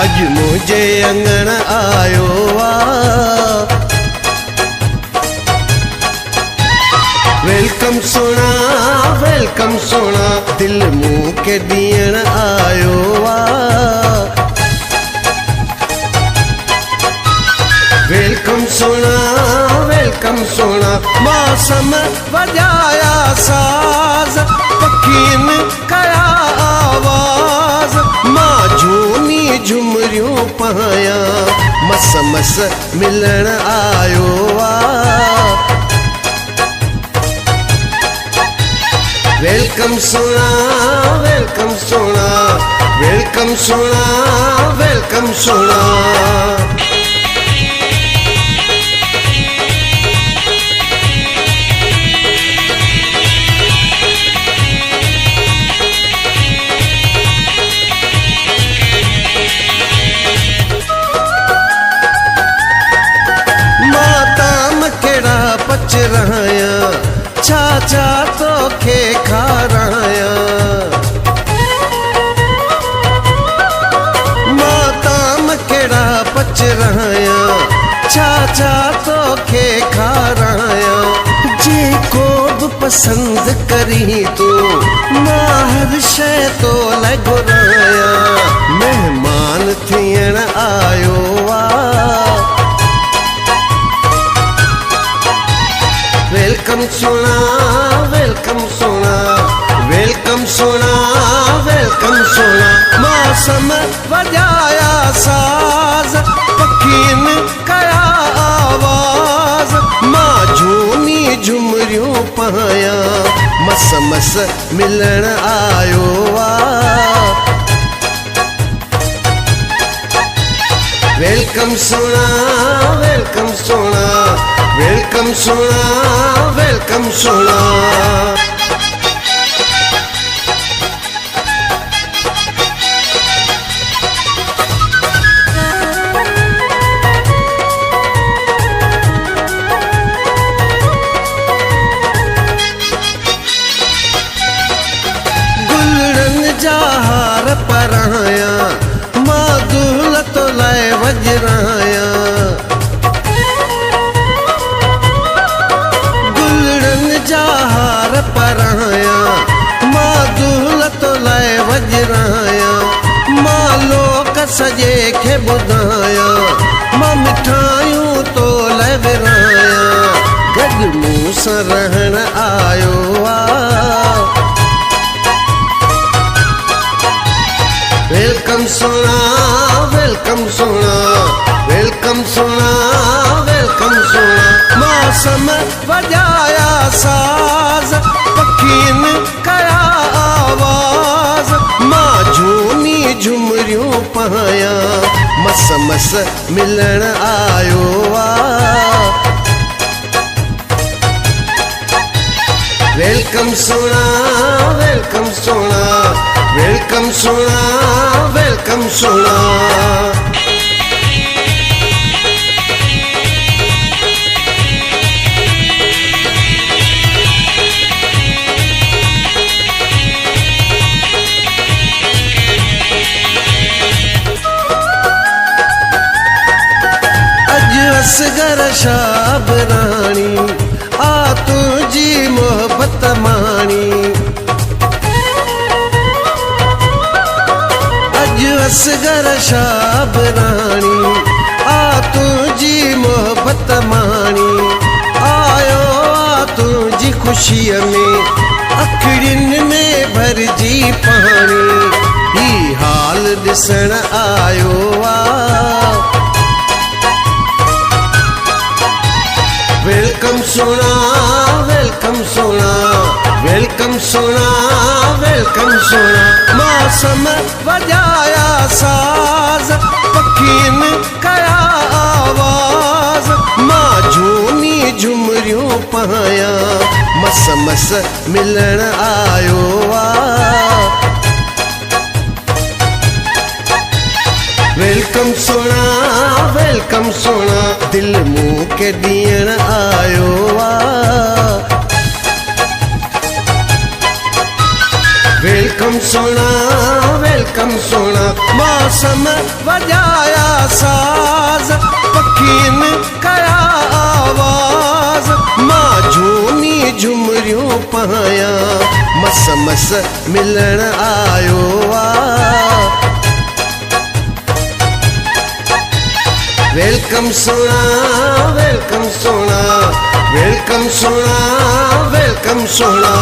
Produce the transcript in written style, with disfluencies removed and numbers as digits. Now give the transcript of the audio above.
अज मुझे अंगण आयो वेलकम सोना दिल मुँह के दियण आयो वेलकम सोना मौसम वजाया साज पखीन कया आवाज मां झूमी झुमरियों पाया मस मस मिलण आयो वेलकम सोना पच रहाया चाचा तो खे खाराया माताम केड़ा पच रहाया चाचा तो खे खाराया जे को भी पसंद करी तू मां हर शय तो लगुराया मेहमान थियण आयो वेलकम सोना मौसम वजाया साज पखीन कया आवाज मां झूमी झुमरियों पाया मस मस मिलण आयो वेलकम सोना गुलड़न जा हार पराया मां दूल्ह तो लाए वजराया गुलड़न जा हार पराया मां दूल्ह तो लाए वजराया मां लोक सजे खे बुधाया मां मिठाइयों तो लाए विराया गज मूं सां रहण आयो वेलकम सोना मौसम वजाया साज पखीन कया आवाज मां झूमी झुमरियों पाया मस मस मिलण आयो वेलकम सोना असगर शाब रानी आ तुझी मोहब्बत मानी अज असगर शाब रानी आ तुझी मोहब्बत मानी आयो आ तुझी खुशी में अखड़िन में भरजी पानी ही हाल दिसण आयो वेलकम सोना मौसम वजाया साज पखीन कया आवाज मां झूमी झुमरियों पाया मस मस मिलण आयो वेलकम सोना दिल मुँह के दियण आयो वेलकम सोना मौसम वजाया साज पखीन कया आवाज मां झूनी झुमरियूं पाया मस मस मिलण आयो आ वेलकम सोना वेलकम सोना वेलकम सोना वेलकम सोना